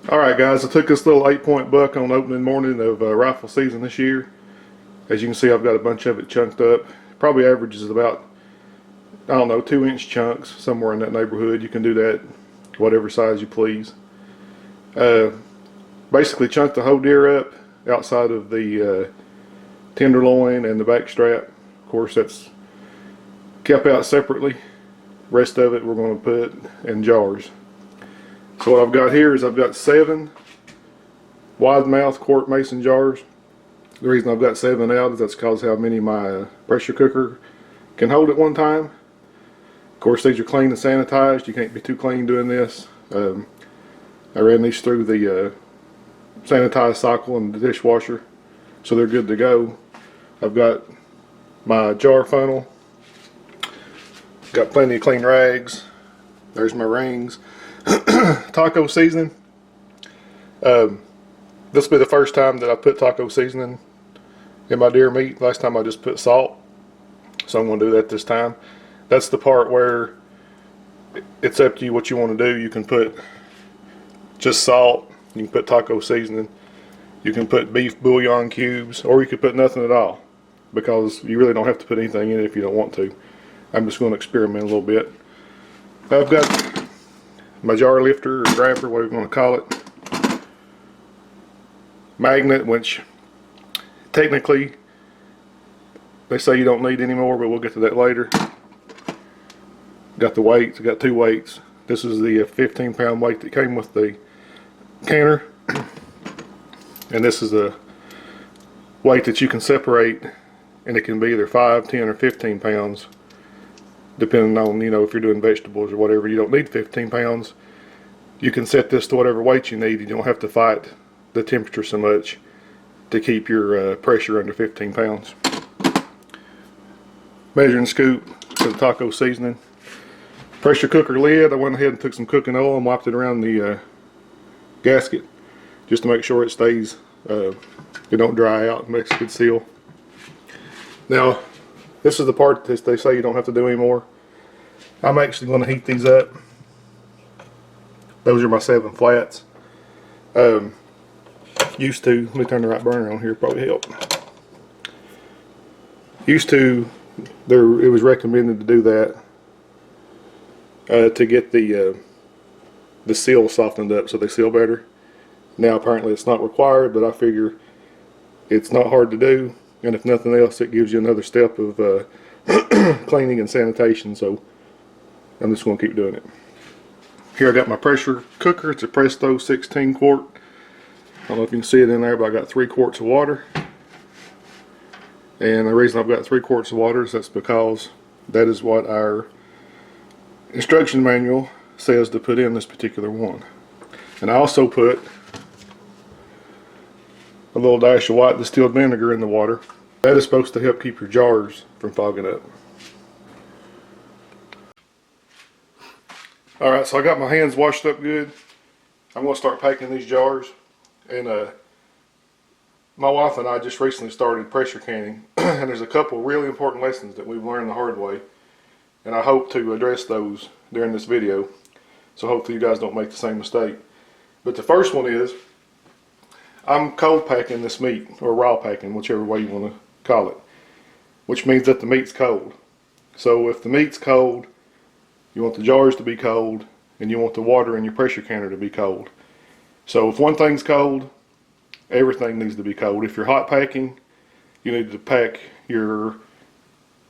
Alright guys, I took this little 8-point buck on opening morning of rifle season this year. As you can see, I've got a bunch of it chunked up. Probably averages about, I don't know, 2-inch chunks, somewhere in that neighborhood. You can do that whatever size you please. Basically chunked the whole deer up outside of the tenderloin and the back strap. Of course, that's kept out separately. Rest of it we're going to put in jars. So what I've got here is I've got 7 wide mouth quart mason jars. The reason I've got 7 out is that's because how many my pressure cooker can hold at one time. Of course, these are clean and sanitized. You can't be too clean doing this. I ran these through the sanitized cycle in the dishwasher, so they're good to go. I've got my jar funnel. Got plenty of clean rags. There's my rings. Taco seasoning. This will be the first time that I put taco seasoning in my deer meat. Last time I just put salt, so I'm going to do that this time. That's the part where it's up to you what you want to do. You can put just salt, you can put taco seasoning, you can put beef bouillon cubes, or you could put nothing at all, because you really don't have to put anything in it if you don't want to. I'm just going to experiment a little bit. I've got my jar lifter or grabber, whatever you want to call it. Magnet, which technically they say you don't need anymore, but we'll get to that later. Got the weights. I got 2 weights. This is the 15-pound weight that came with the canner, and this is a weight that you can separate, and it can be either 5, 10, or 15 pounds. Depending on, you know, if you're doing vegetables or whatever, you don't need 15 pounds. You can set this to whatever weight you need. You don't have to fight the temperature so much to keep your pressure under 15 pounds. Measuring scoop for the taco seasoning. Pressure cooker lid. I went ahead and took some cooking oil and wiped it around the gasket just to make sure it stays, it don't dry out and makes a good seal. Now, this is the part that they say you don't have to do anymore. I'm actually going to heat these up. Those are my 7 flats. Used to, let me turn the right burner on here, probably help. Used to, it was recommended to do that to get the seal softened up so they seal better. Now apparently it's not required, but I figure it's not hard to do. And if nothing else, it gives you another step of cleaning and sanitation, so I'm just going to keep doing it. Here I got my pressure cooker. It's a Presto 16 quart. I don't know if you can see it in there, but I got 3 quarts of water. And the reason I've got 3 quarts of water is that's because that is what our instruction manual says to put in this particular one. And I also put a little dash of white distilled vinegar in the water. That is supposed to help keep your jars from fogging up. Alright, so I got my hands washed up good. I'm going to start packing these jars. And my wife and I just recently started pressure canning. And there's a couple really important lessons that we've learned the hard way. And I hope to address those during this video. So hopefully you guys don't make the same mistake. But the first one is, I'm cold packing this meat, or raw packing, whichever way you want to call it, which means that the meat's cold. So if the meat's cold, you want the jars to be cold, and you want the water in your pressure canner to be cold. So if one thing's cold, everything needs to be cold. If you're hot packing, you need to pack your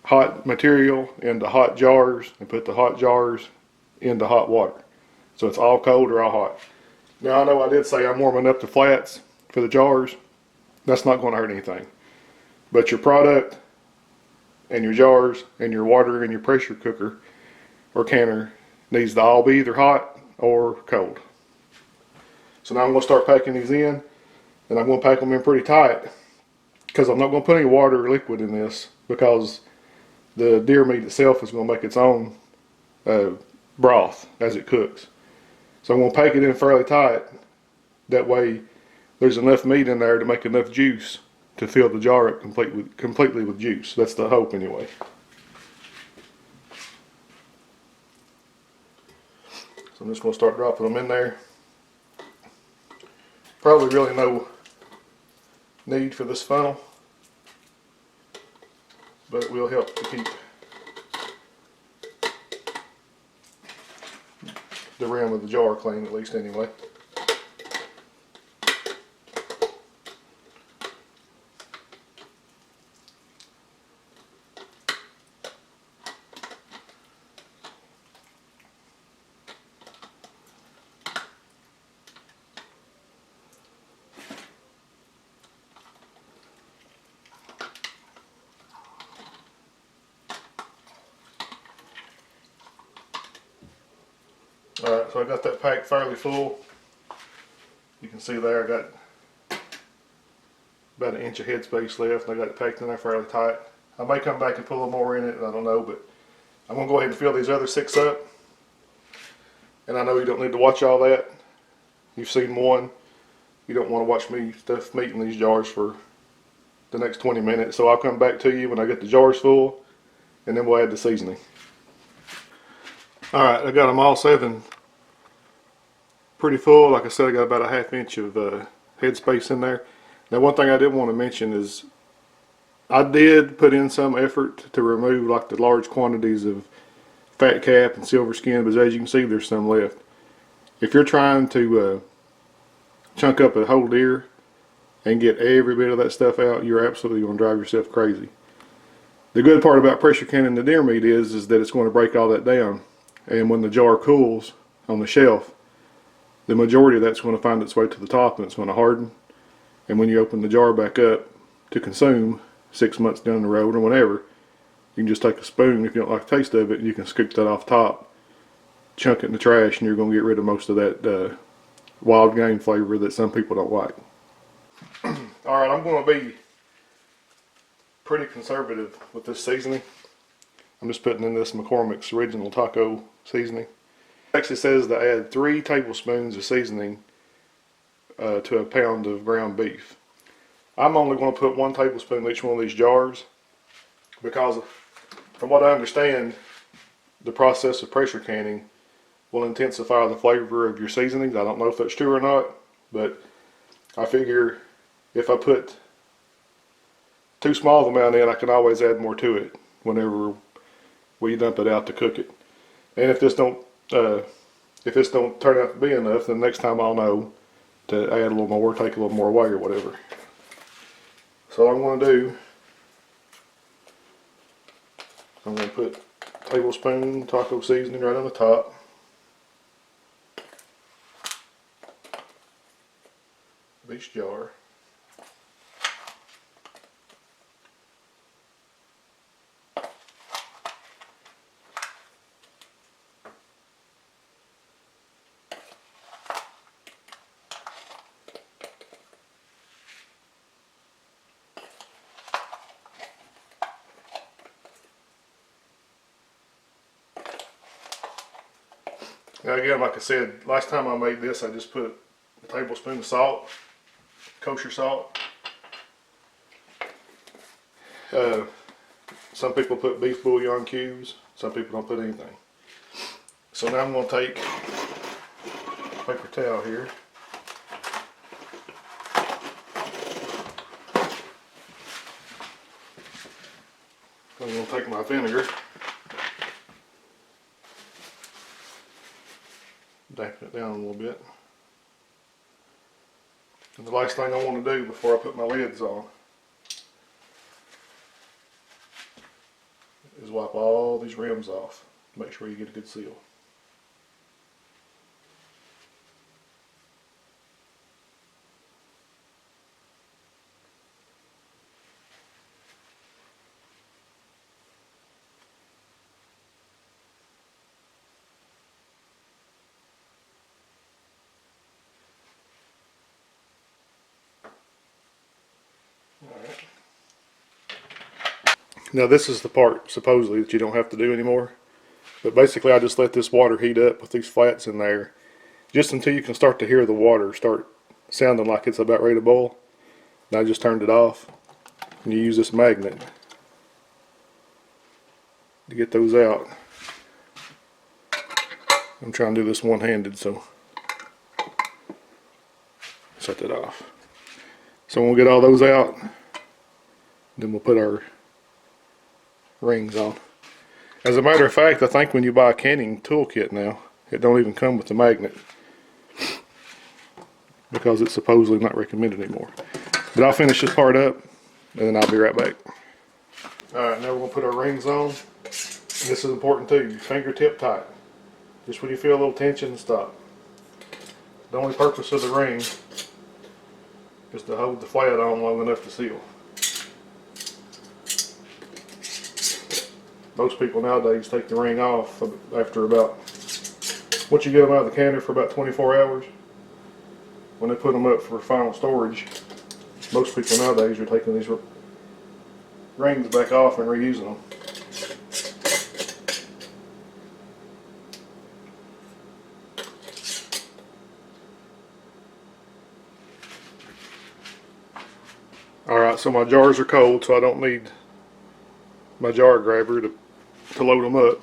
hot material into hot jars and put the hot jars into hot water. So it's all cold or all hot. Now I know I did say I'm warming up the flats for the jars. That's not going to hurt anything. But your product and your jars and your water and your pressure cooker or canner needs to all be either hot or cold. So now I'm going to start packing these in, and I'm going to pack them in pretty tight, because I'm not going to put any water or liquid in this, because the deer meat itself is going to make its own broth as it cooks. So I'm going to pack it in fairly tight. That way there's enough meat in there to make enough juice to fill the jar up completely with juice. That's the hope anyway. So I'm just going to start dropping them in there. Probably really no need for this funnel, but it will help to keep the rim of the jar clean, at least anyway. Alright, so I got that pack fairly full. You can see there I got about an inch of headspace left, and I got it packed in there fairly tight. I may come back and put a little more in it, I don't know, but I'm going to go ahead and fill these other 6 up. And I know you don't need to watch all that. You've seen one. You don't want to watch me stuff meat in these jars for the next 20 minutes. So I'll come back to you when I get the jars full, and then we'll add the seasoning. Alright, I got them all 7 pretty full. Like I said, I got about a ½ inch of headspace in there. Now, one thing I did want to mention is I did put in some effort to remove like the large quantities of fat cap and silver skin, but as you can see, there's some left. If you're trying to chunk up a whole deer and get every bit of that stuff out, you're absolutely going to drive yourself crazy. The good part about pressure canning the deer meat is that it's going to break all that down. And when the jar cools on the shelf, the majority of that's going to find its way to the top and it's going to harden. And when you open the jar back up to consume 6 months down the road or whenever, you can just take a spoon if you don't like the taste of it, and you can scoop that off top, chunk it in the trash, and you're going to get rid of most of that wild game flavor that some people don't like. Alright, I'm going to be pretty conservative with this seasoning. I'm just putting in this McCormick's original taco seasoning. It actually says to add 3 tablespoons of seasoning to a pound of ground beef. I'm only going to put 1 tablespoon in each one of these jars because, from what I understand, the process of pressure canning will intensify the flavor of your seasonings. I don't know if that's true or not, but I figure if I put too small of an amount in, I can always add more to it whenever we dump it out to cook it. And if this don't turn out to be enough, then next time I'll know to add a little more, take a little more away or whatever. So all I'm going to do, I'm going to put a tablespoon taco seasoning right on the top. Of each jar. Now again, like I said, last time I made this, I just put a tablespoon of salt, kosher salt. Some people put beef bouillon cubes, some people don't put anything. So now I'm going to take a paper towel here. I'm going to take my vinegar, dampen it down a little bit. And the last thing I want to do before I put my lids on is wipe all these rims off to make sure you get a good seal. Alright. Now this is the part supposedly that you don't have to do anymore, but basically I just let this water heat up with these flats in there just until you can start to hear the water start sounding like it's about ready to boil. And I just turned it off, and you use this magnet to get those out. I'm trying to do this one-handed, so set that off. So we'll get all those out, then we'll put our rings on. As a matter of fact, I think when you buy a canning toolkit now, it don't even come with the magnet because it's supposedly not recommended anymore. But I'll finish this part up and then I'll be right back. Alright, now we're going to put our rings on. And this is important too, fingertip tight. Just when you feel a little tension, stop. The only purpose of the ring is to hold the flat on long enough to seal. Most people nowadays take the ring off after about, once you get them out of the canner for about 24 hours, when they put them up for final storage, most people nowadays are taking these rings back off and reusing them. Alright, so my jars are cold, so I don't need my jar grabber to load them up.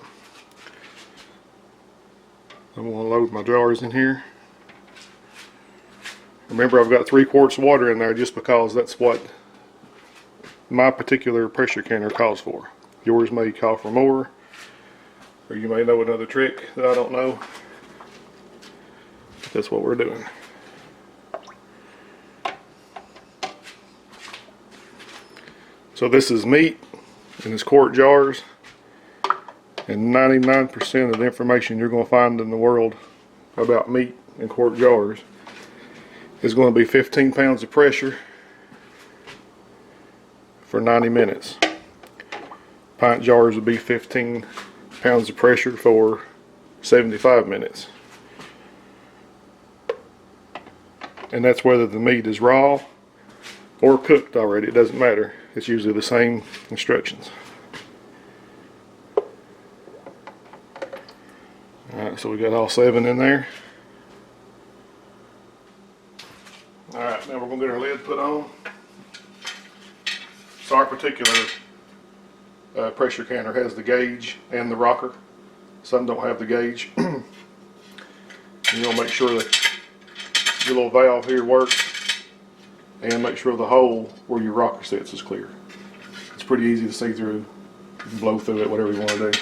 I'm going to load my jars in here. Remember, I've got 3 quarts of water in there just because that's what my particular pressure canner calls for. Yours may call for more, or you may know another trick that I don't know. But that's what we're doing. So this is meat in these quart jars, and 99% of the information you're going to find in the world about meat in quart jars is going to be 15 pounds of pressure for 90 minutes. Pint jars would be 15 pounds of pressure for 75 minutes. And that's whether the meat is raw or cooked already, it doesn't matter. It's usually the same instructions. Alright, so we got all 7 in there. Alright, now we're going to get our lid put on. So our particular pressure canner has the gauge and the rocker. Some don't have the gauge. You want to make sure that your little valve here works, and make sure the hole where your rocker sits is clear. It's pretty easy to see through. You can blow through it, whatever you want to do.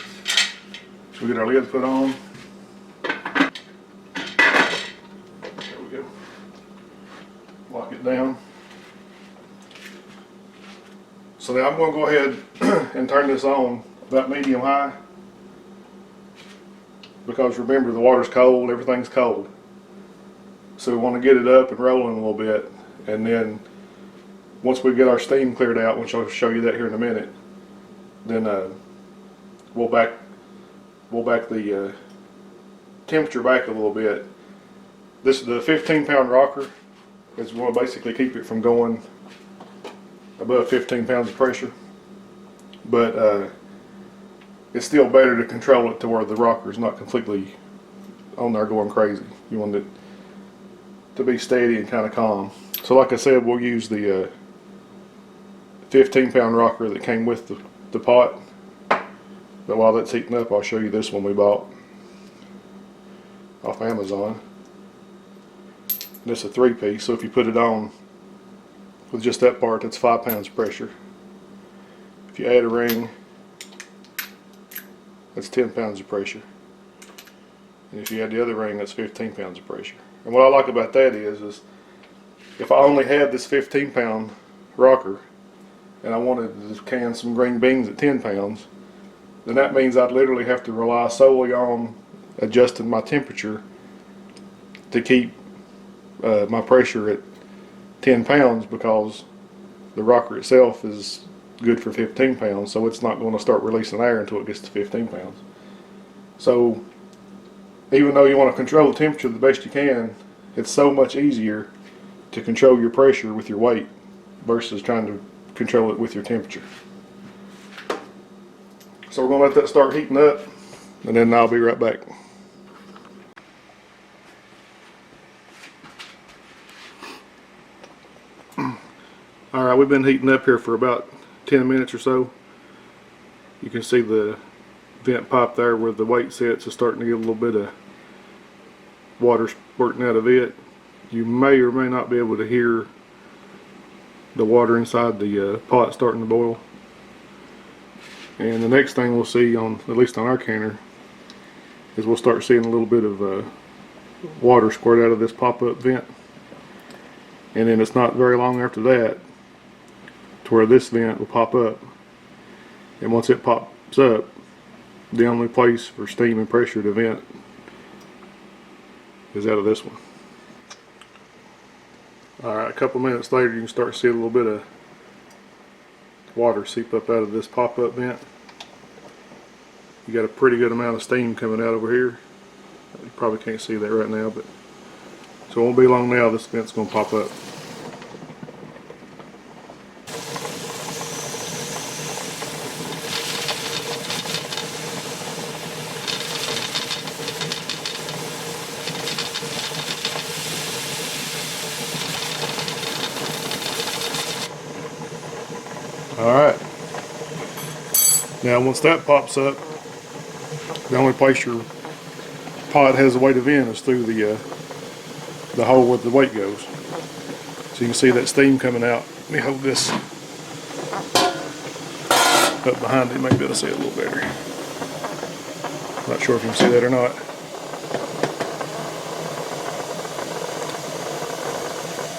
So we get our lid put on. There we go. Lock it down. So now I'm going to go ahead and turn this on about medium high, because remember, the water's cold, everything's cold. So we want to get it up and rolling a little bit, and then once we get our steam cleared out, which I'll show you that here in a minute, then we'll back the temperature back a little bit. This is the 15-pound rocker. It's going to basically keep it from going above 15 pounds of pressure, but it's still better to control it to where the rocker is not completely on there going crazy. You want it to be steady and kind of calm. So like I said, we'll use the 15-pound rocker that came with the pot. But while that's heating up, I'll show you this one we bought off Amazon. This is a 3-piece, so if you put it on with just that part, that's 5 pounds of pressure. If you add a ring, that's 10 pounds of pressure. And if you add the other ring, that's 15 pounds of pressure. And what I like about that is if I only had this 15-pound rocker and I wanted to can some green beans at 10 pounds, then that means I'd literally have to rely solely on adjusting my temperature to keep my pressure at 10 pounds, because the rocker itself is good for 15 pounds, so it's not going to start releasing air until it gets to 15 pounds. So even though you want to control the temperature the best you can, it's so much easier to control your pressure with your weight versus trying to control it with your temperature. So we're going to let that start heating up, and then I'll be right back. Alright, we've been heating up here for about 10 minutes or so. You can see the vent pipe there where the weight sits is starting to get a little bit of water spurting out of it. you may or may not be able to hear the water inside the pot starting to boil. And the next thing we'll see, on at least on our canner, is we'll start seeing a little bit of water squirt out of this pop-up vent. And then it's not very long after that to where this vent will pop up. And once it pops up, the only place for steam and pressure to vent is out of this one. Alright, a couple minutes later you can start seeing a little bit of water seep up out of this pop-up vent. You got a pretty good amount of steam coming out over here. You probably can't see that right now, but so it won't be long now this vent's going to pop up. Alright, now once that pops up, the only place your pot has a way to vent is through the hole where the weight goes. So you can see that steam coming out. Let me hold this up behind it, maybe I'll see it a little better. Not sure if you can see that or not.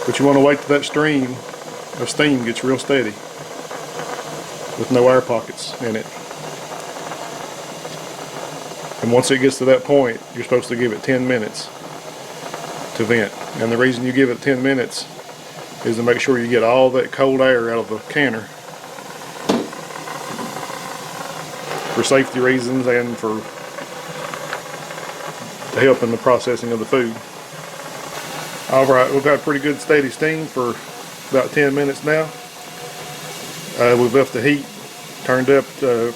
But you want to wait till that stream of steam gets real steady, with no air pockets in it. And once it gets to that point, you're supposed to give it 10 minutes to vent. And the reason you give it 10 minutes is to make sure you get all that cold air out of the canner, for safety reasons and for to help in the processing of the food. Alright, we've got pretty good steady steam for about 10 minutes now. We've left the heat turned up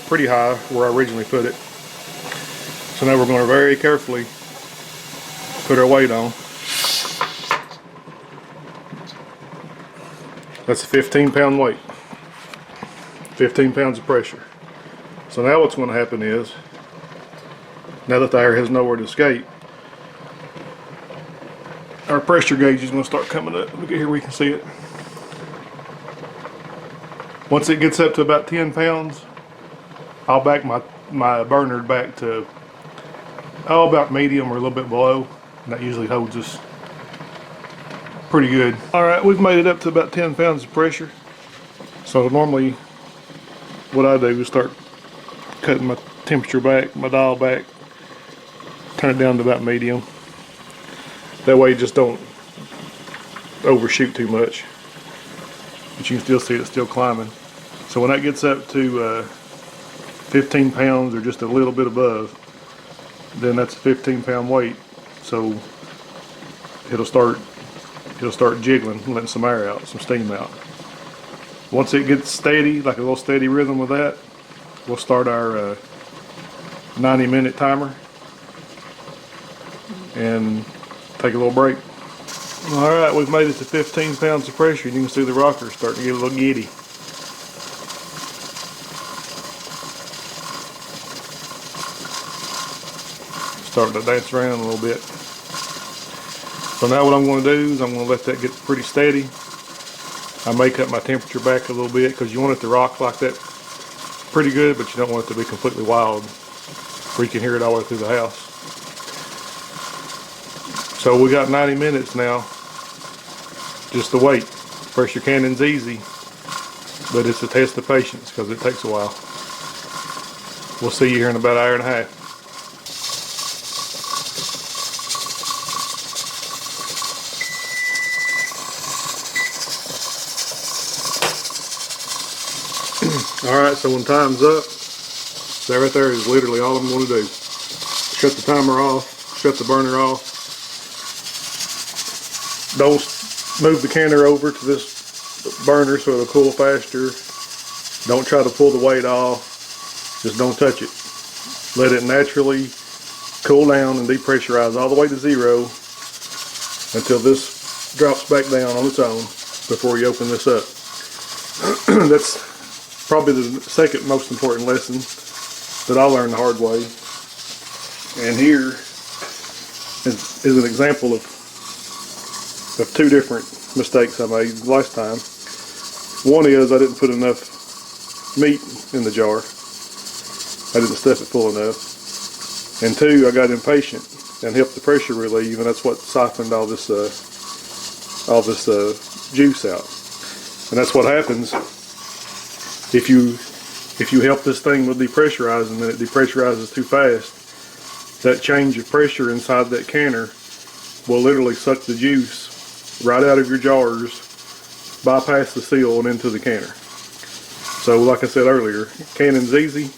pretty high where I originally put it. So now we're going to very carefully put our weight on. That's a 15-pound weight. 15 pounds of pressure. So now what's going to happen is, now that the air has nowhere to escape, our pressure gauge is going to start coming up. Look at here, we can see it. Once it gets up to about 10 pounds, I'll back my burner back to about medium or a little bit below, and that usually holds us pretty good. Alright, we've made it up to about 10 pounds of pressure. So normally what I do is start cutting my temperature back, my dial back, turn it down to about medium. That way you just don't overshoot too much. But you can still see it still climbing. So when that gets up to 15 pounds or just a little bit above, then that's a 15-pound weight. So it'll start jiggling, letting some air out, some steam out. Once it gets steady, like a little steady rhythm with that, we'll start our 90-minute timer and take a little break. Alright, we've made it to 15 pounds of pressure, and you can see the rocker starting to get a little giddy. Starting to dance around a little bit. So now what I'm going to do is I'm going to let that get pretty steady. I may cut my temperature back a little bit because you want it to rock like that pretty good, but you don't want it to be completely wild where you can hear it all the way through the house. So we got 90 minutes now just to wait. Pressure canning's easy, but it's a test of patience because it takes a while. We'll see you here in about an hour and a half. Alright, so when time's up, that right there is literally all I'm going to do. Shut the timer off, shut the burner off. Don't move the canner over to this burner so it'll cool faster. Don't try to pull the weight off. Just don't touch it. Let it naturally cool down and depressurize all the way to 0 until this drops back down on its own before you open this up. That's probably the second most important lesson that I learned the hard way. And here is an example of of two different mistakes I made last time. One is I didn't put enough meat in the jar. I didn't stuff it full enough. And two, I got impatient and helped the pressure relieve, and that's what siphoned all this juice out. And that's what happens if you help this thing with depressurizing and it depressurizes too fast. That change of pressure inside that canner will literally suck the juice right out of your jars, bypass the seal and into the canner. So like I said earlier, canning's easy,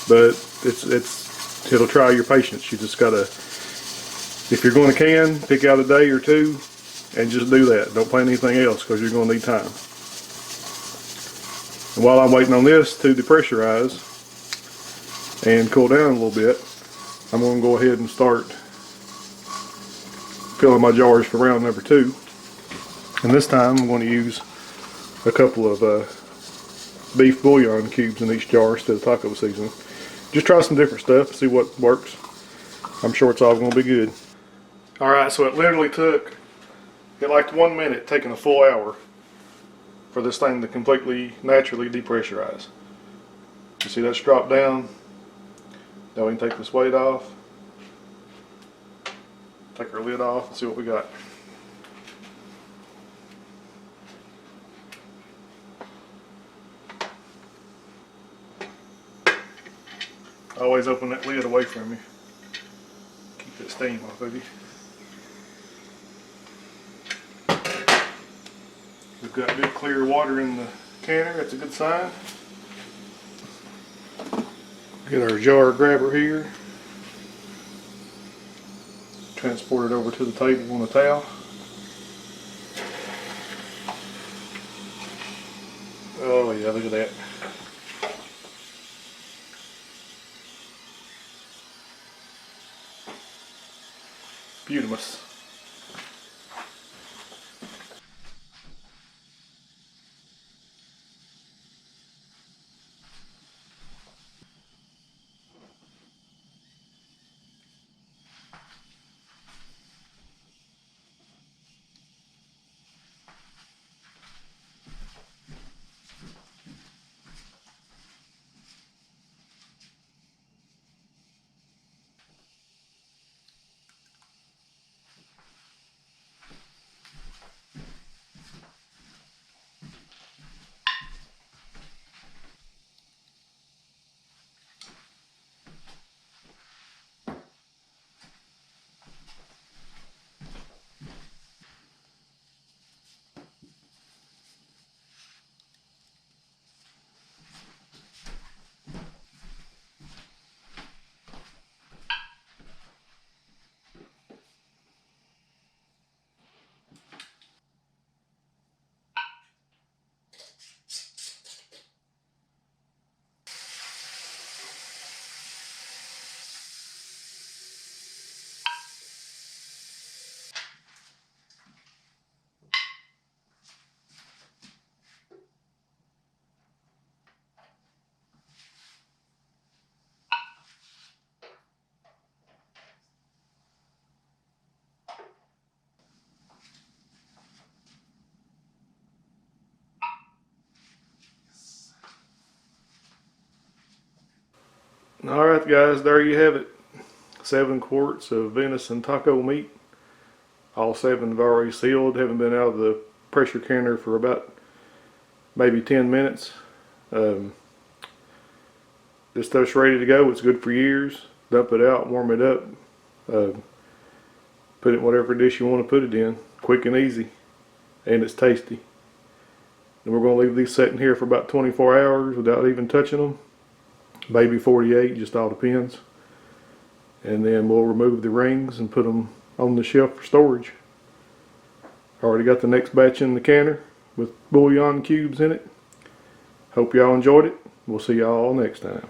but it'll try your patience. You just gotta, if you're going to can, pick out a day or two and just do that. Don't plan anything else because you're going to need time. And while I'm waiting on this to depressurize and cool down a little bit, I'm going to go ahead and start filling my jars for round number 2. And this time I'm going to use a couple of beef bouillon cubes in each jar instead of taco seasoning. Just try some different stuff, see what works. I'm sure it's all going to be good. Alright, so it literally took, like 1 minute, taking a full hour for this thing to completely naturally depressurize. You see that's dropped down. Now we can take this weight off, take our lid off and see what we got. Always open that lid away from you. Keep that steam off of you. We've got good clear water in the canner, that's a good sign. Get our jar grabber here. Transport it over to the table on a towel. Oh yeah, look at that. Beautiful. Alright guys, there you have it. 7 quarts of venison taco meat. All 7 have already sealed, haven't been out of the pressure canner for about maybe 10 minutes. This stuff's ready to go. It's good for years. Dump it out, warm it up, put it in whatever dish you want to put it in. Quick and easy, and it's tasty. And we're going to leave these sitting here for about 24 hours without even touching them. Maybe 48, just all depends. And then we'll remove the rings and put them on the shelf for storage. Already got the next batch in the canner with bouillon cubes in it. Hope y'all enjoyed it. We'll see y'all next time.